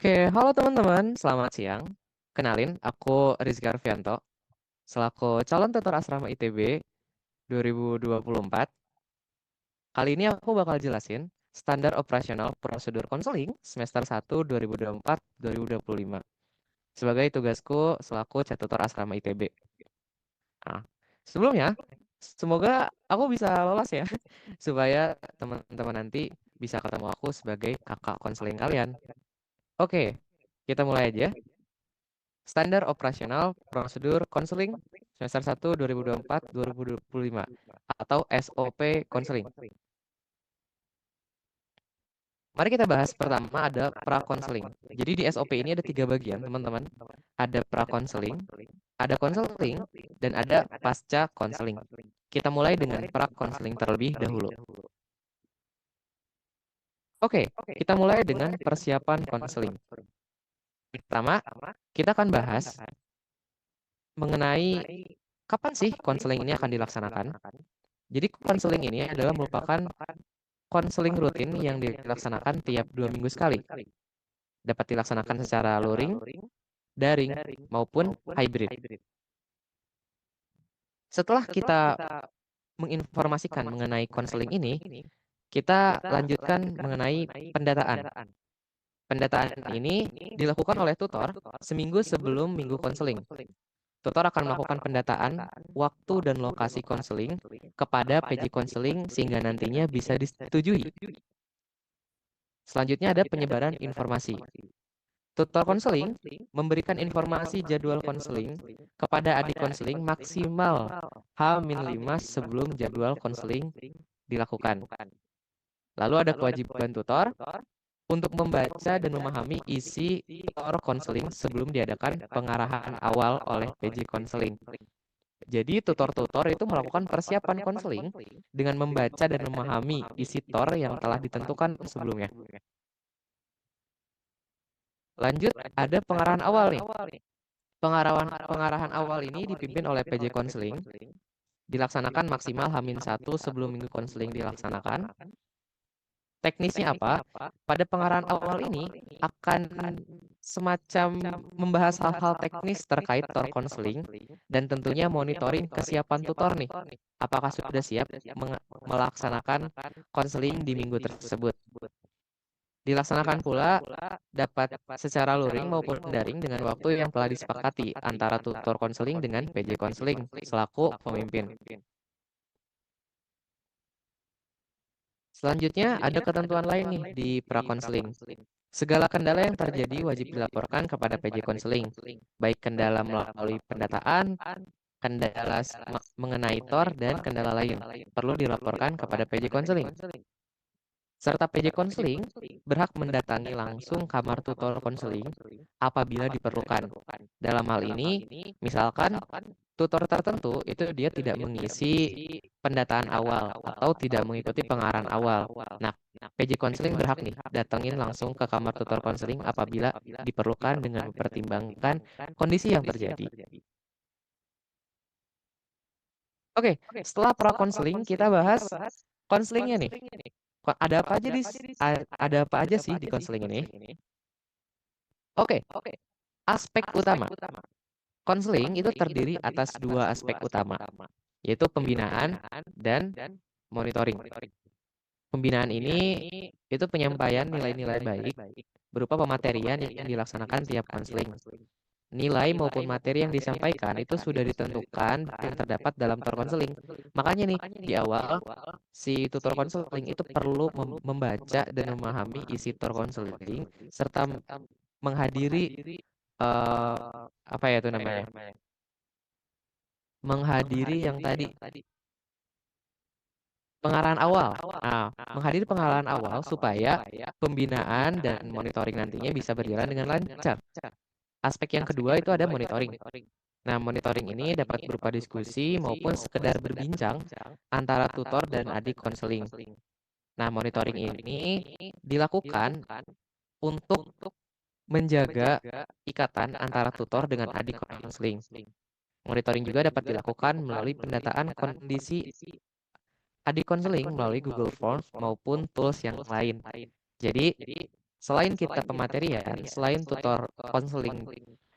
Oke, halo teman-teman, selamat siang. Kenalin, aku Rizky Arfianto, selaku calon tutor asrama ITB 2024. Kali ini aku bakal jelasin standar operasional prosedur konseling semester 1 2024-2025 sebagai tugasku selaku tutor asrama ITB. Nah, sebelumnya, semoga aku bisa lolos ya, supaya teman-teman nanti bisa ketemu aku sebagai kakak konseling kalian. Oke, kita mulai aja. Standar operasional prosedur konseling semester 1 2024-2025 atau SOP konseling. Mari kita bahas pertama ada pra-konseling. Jadi di SOP ini ada 3 bagian, teman-teman. Ada pra-konseling, ada konseling, dan ada pasca konseling. Kita mulai dengan pra-konseling terlebih dahulu. Oke, kita mulai dengan persiapan konseling. Pertama, kita akan bahas mengenai kapan sih konseling ini akan dilaksanakan. Jadi konseling ini adalah merupakan konseling rutin yang dilaksanakan tiap 2 minggu sekali. Dapat dilaksanakan secara luring, daring, maupun hybrid. Setelah kita menginformasikan mengenai konseling ini, kita lanjutkan mengenai pendataan. Pendataan ini dilakukan oleh tutor seminggu sebelum minggu konseling. Tutor akan melakukan pendataan waktu dan lokasi konseling kepada PJ konseling sehingga nantinya bisa disetujui. Selanjutnya ada penyebaran informasi. Tutor konseling memberikan informasi jadwal konseling kepada adik konseling maksimal H-5 sebelum jadwal konseling dilakukan. Lalu ada kewajiban tutor untuk membaca dan memahami isi tutor konseling sebelum diadakan pengarahan awal oleh PJ konseling. Jadi tutor-tutor itu melakukan persiapan konseling dengan membaca dan memahami isi tor yang telah ditentukan sebelumnya. Lanjut, ada pengarahan awal nih. Pengarahan awal ini dipimpin oleh PJ konseling, dilaksanakan maksimal H-1 sebelum minggu konseling dilaksanakan. Teknisnya apa? Pada pengarahan awal ini akan semacam membahas hal-hal teknis terkait tor konseling dan tentunya monitoring kesiapan tutor nih. Apakah sudah siap melaksanakan konseling di minggu tersebut? Dilaksanakan pula dapat secara luring maupun daring dengan waktu yang telah disepakati antara tutor konseling dengan PJ konseling selaku pemimpin. Selanjutnya ada ketentuan lain nih di pra-konseling. Segala kendala yang terjadi wajib dilaporkan kepada PJ konseling, baik kendala melalui pendataan, kendala mengenai tor, dan kendala lain perlu dilaporkan kepada PJ konseling. Serta PJ konseling berhak mendatangi langsung kamar tutor konseling apabila diperlukan. Dalam hal ini, misalkan tutor tertentu itu dia tidak mengisi pendataan awal atau tidak mengikuti pengarahan awal. Nah, PJ konseling berhak nih datangin langsung ke kamar tutor konseling apabila diperlukan dengan mempertimbangkan kondisi yang terjadi. Oke, setelah pra konseling kita bahas konselingnya nih. Ada apa aja ada apa aja sih di konseling ini? Oke, aspek utama. Konseling itu terdiri atas 2 aspek utama, yaitu pembinaan dan monitoring. Pembinaan ini itu penyampaian nilai-nilai baik berupa pematerian yang dilaksanakan tiap konseling. Nilai maupun materi yang disampaikan itu sudah ditentukan yang terdapat dalam tor konseling. Makanya nih di awal si tutor konseling itu perlu membaca dan memahami isi tor konseling serta menghadiri apa ya itu namanya? Menghadiri yang tadi pengarahan awal. Nah, menghadiri pengarahan awal supaya pembinaan dan monitoring nantinya bisa berjalan dengan lancar. Aspek yang kedua itu ada monitoring. Nah, monitoring ini dapat berupa diskusi maupun sekedar berbincang antara tutor dan adik konseling. Nah, monitoring ini dilakukan untuk menjaga ikatan antara tutor dengan adik konseling. Monitoring juga dapat dilakukan melalui pendataan kondisi adik konseling melalui Google Forms maupun tools yang lain. Jadi, Selain kita pematerian, selain tutor konseling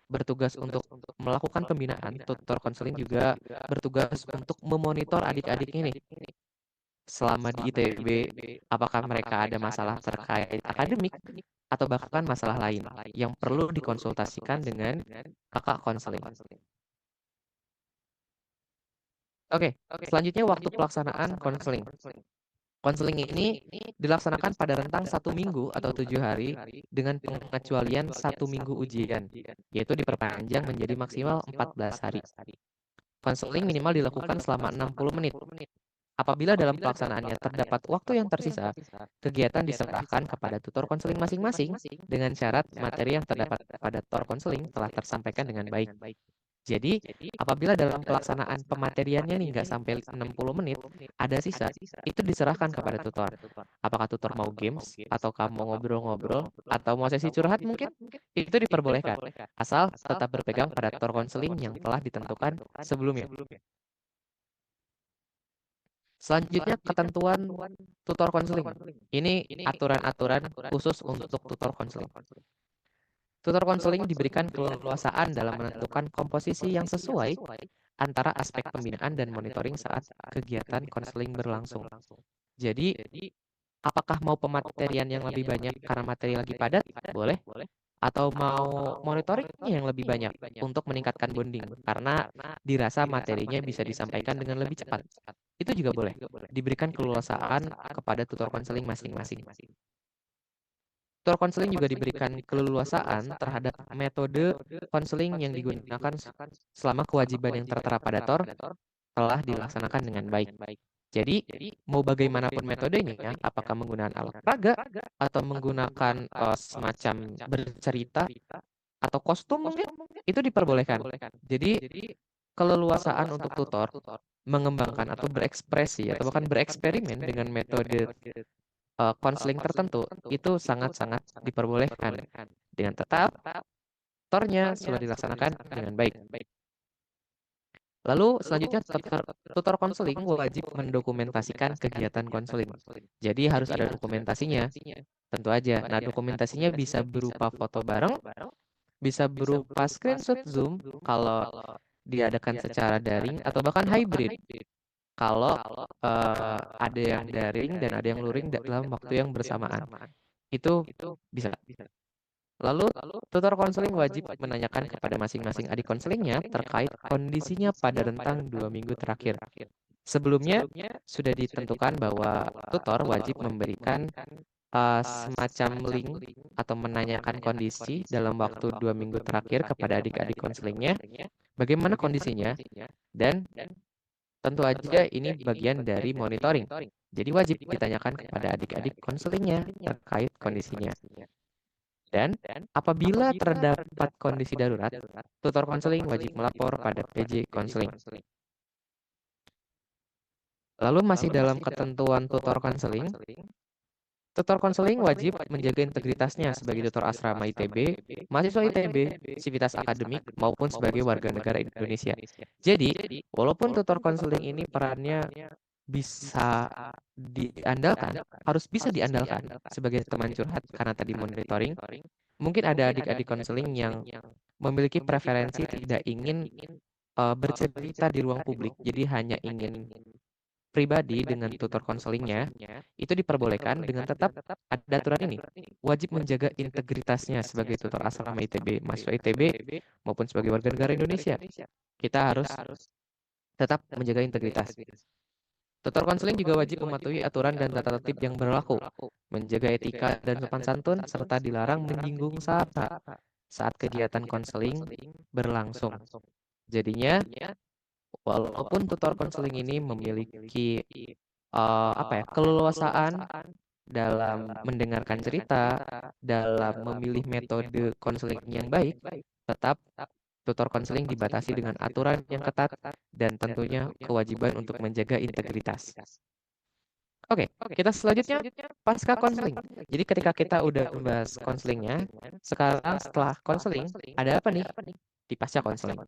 bertugas untuk melakukan pembinaan, tutor konseling juga bertugas untuk memonitor adik-adik ini selama di ITB, apakah mereka ada masalah terkait akademik atau bahkan masalah lain yang perlu dikonsultasikan dengan kakak konseling. Oke, selanjutnya waktu pelaksanaan konseling. Konseling ini dilaksanakan pada rentang 1 minggu atau 7 hari dengan pengecualian 1 minggu ujian, yaitu diperpanjang menjadi maksimal 14 hari. Konseling minimal dilakukan selama 60 menit. Apabila dalam pelaksanaannya terdapat waktu yang tersisa, kegiatan diserahkan kepada tutor konseling masing-masing dengan syarat materi yang terdapat pada tutor konseling telah tersampaikan dengan baik. Jadi, apabila dalam pelaksanaan pemateriannya nih nggak sampai 60 menit, ada sisa, itu diserahkan kepada tutor. Apakah tutor mau games, atau kamu ngobrol-ngobrol, atau mau sesi curhat mungkin? Itu diperbolehkan, asal tetap berpegang pada tutor konseling yang telah ditentukan sebelumnya. Selanjutnya ketentuan tutor konseling. Ini aturan-aturan khusus untuk tutor konseling. Tutor konseling diberikan keleluasaan dalam menentukan komposisi yang sesuai antara aspek pembinaan dan monitoring saat kegiatan konseling berlangsung. Jadi, apakah mau pematerian yang lebih banyak karena materi lagi padat? Boleh. Atau mau monitoringnya yang lebih banyak untuk meningkatkan bonding karena dirasa materinya bisa disampaikan dengan lebih cepat. Itu juga boleh. Diberikan keleluasaan kepada tutor konseling masing-masing. Tutor konseling juga diberikan keleluasaan terhadap metode konseling yang digunakan selama kewajiban yang tertera pada TOR telah dilaksanakan dengan baik. Jadi, mau bagaimanapun metodenya, apakah menggunakan alat peraga atau menggunakan semacam bercerita atau kostum mungkin, itu diperbolehkan. Jadi, keleluasaan untuk tutor mengembangkan atau berekspresi atau bahkan bereksperimen dengan metode konseling tertentu itu sangat-sangat diperbolehkan dengan tetap tutornya sudah dilaksanakan dengan baik. Lalu selanjutnya tutor konseling wajib mendokumentasikan kegiatan konseling. Jadi harus ada dokumentasinya. Tentu aja. Nah, dokumentasinya bisa berupa foto bareng, bisa berupa screenshot Zoom kalau diadakan secara daring atau bahkan hybrid. Kalau ada yang daring dan ada yang luring dalam waktu yang bersamaan. Itu bisa. Lalu, tutor konseling wajib menanyakan kepada masing-masing adik konselingnya terkait kondisinya pada rentang 2 minggu terakhir. Sebelumnya, sudah ditentukan bahwa tutor wajib memberikan semacam link atau menanyakan kondisi dalam waktu 2 minggu terakhir kepada adik-adik konselingnya, bagaimana kondisinya, dan tentu aja ini bagian dari monitoring. Jadi wajib ditanyakan kepada adik-adik konselingnya terkait kondisinya. Dan apabila terdapat kondisi darurat, tutor konseling wajib melapor pada PJ konseling. Lalu masih dalam ketentuan tutor konseling wajib menjaga integritasnya sebagai tutor asrama ITB, mahasiswa ITB, sivitas akademik, maupun sebagai warga negara Indonesia. Jadi, walaupun tutor konseling ini perannya bisa diandalkan, harus bisa diandalkan sebagai teman curhat karena tadi monitoring, mungkin ada adik-adik konseling yang memiliki preferensi tidak ingin bercerita di ruang publik, jadi hanya ingin pribadi dengan tutor konselingnya, itu diperbolehkan dengan tetap ada aturan ini. Wajib menjaga integritasnya sebagai tutor asrama ITB, mahasiswa ITB, maupun sebagai warga negara Indonesia. Kita harus tetap menjaga integritas. Tutor konseling juga wajib mematuhi aturan dan tata tertib yang berlaku, menjaga etika dan sopan santun, serta dilarang menyinggung saat kegiatan konseling berlangsung. Jadinya, walaupun tutor konseling ini memiliki keleluasaan dalam mendengarkan cerita, dalam memilih metode konseling yang baik, tetap tutor konseling dibatasi dengan aturan yang ketat dan tentunya kewajiban untuk menjaga integritas. Oke, kita selanjutnya pasca konseling. Jadi ketika kita udah membahas konselingnya, sekarang setelah konseling, ada apa nih di pasca konseling?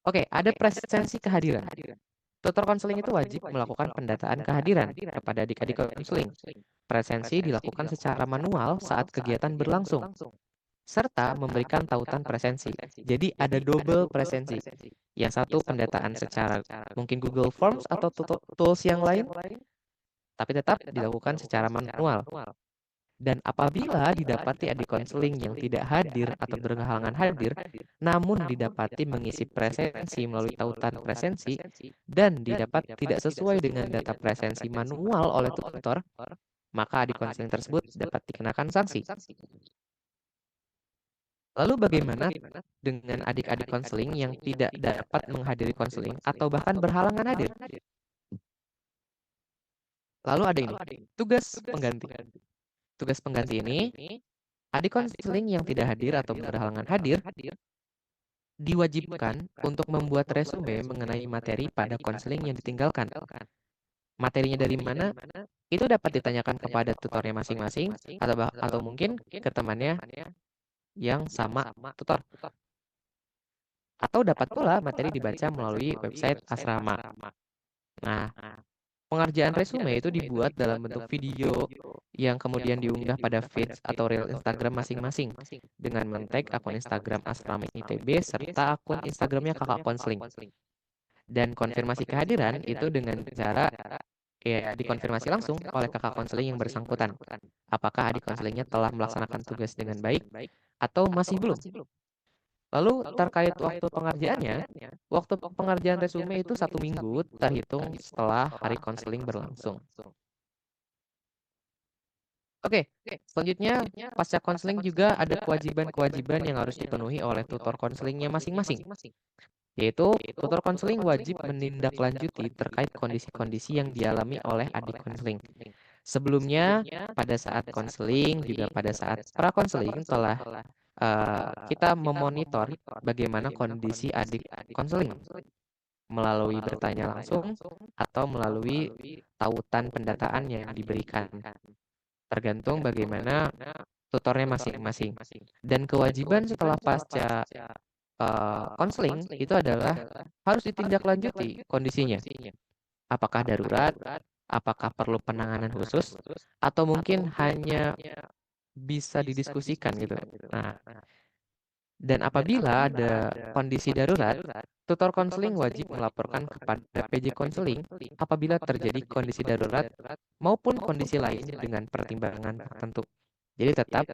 Oke, ada presensi kehadiran. Tutor konseling itu wajib melakukan pendataan kehadiran kepada adik-adik konseling. Presensi dilakukan secara manual saat kegiatan berlangsung, serta memberikan tautan presensi. Jadi ada double presensi. Yang satu pendataan secara mungkin Google Forms atau tools yang lain, tapi tetap dilakukan secara manual. Dan apabila didapati adik konseling yang tidak hadir atau berhalangan hadir, namun didapati mengisi presensi melalui tautan presensi, dan didapat tidak sesuai dengan data presensi manual oleh tutor, maka adik konseling tersebut dapat dikenakan sanksi. Lalu bagaimana dengan adik-adik konseling yang tidak dapat menghadiri konseling atau bahkan berhalangan hadir? Lalu ada ini, tugas pengganti. Tugas pengganti ini, adik konseling yang tidak hadir atau berhalangan hadir diwajibkan untuk membuat resume mengenai materi pada konseling yang ditinggalkan. Materinya dari mana? Itu dapat ditanyakan kepada tutornya masing-masing atau mungkin ke temannya yang sama tutor. Atau dapat pula materi dibaca melalui website asrama. Nah, pengerjaan resume itu dibuat dalam bentuk video yang kemudian diunggah pada feeds atau reel Instagram masing-masing dengan men-tag akun Instagram Asrama ITB serta akun Instagramnya kakak konseling. Dan konfirmasi kehadiran itu dengan cara dikonfirmasi langsung oleh kakak konseling yang bersangkutan. Apakah adik konselingnya telah melaksanakan tugas dengan baik atau masih belum? Lalu terkait waktu pengerjaannya, waktu pengerjaan resume itu 1 minggu terhitung setelah hari konseling berlangsung. Oke, selanjutnya pasca konseling juga ada kewajiban-kewajiban yang harus dipenuhi oleh tutor konselingnya masing-masing. Yaitu tutor konseling wajib menindaklanjuti terkait kondisi-kondisi yang dialami oleh adik konseling. Sebelumnya, pada saat konseling juga pada saat pra-konseling telah kita memonitor bagaimana kondisi adik konseling melalui bertanya langsung atau melalui tautan pendataan yang diberikan. Tergantung bagaimana tutornya masing-masing. Dan kewajiban setelah pasca konseling itu adalah harus ditindaklanjuti kondisinya. Apakah darurat, apakah perlu penanganan khusus, atau mungkin hanya bisa didiskusikan gitu. Nah, dan apabila ada kondisi darurat, tutor konseling wajib melaporkan kepada PJ konseling apabila terjadi kondisi darurat maupun kondisi lain dengan pertimbangan tertentu. Jadi tetap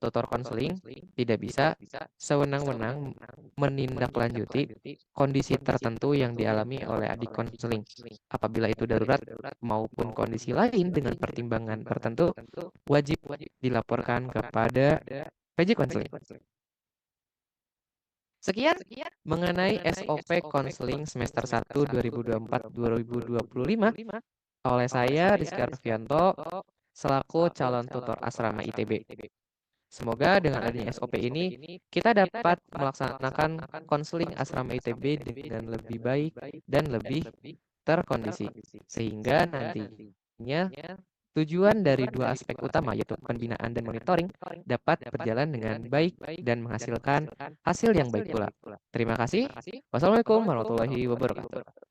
tutor konseling tidak bisa sewenang-wenang menindaklanjuti kondisi tertentu yang dialami oleh adik konseling. Apabila itu darurat maupun kondisi lain dengan pertimbangan tertentu, wajib dilaporkan kepada PJ konseling. Sekian mengenai SOP konseling semester 1 2024-2025 oleh saya Rizky Arfianto selaku calon tutor asrama ITB. Semoga dengan adanya SOP ini kita dapat melaksanakan konseling asrama ITB dengan lebih baik dan lebih terkondisi sehingga nantinya tujuan dari dua aspek utama yaitu pembinaan dan monitoring dapat berjalan dengan baik dan menghasilkan hasil yang baik pula. Terima kasih. Wassalamualaikum warahmatullahi wabarakatuh.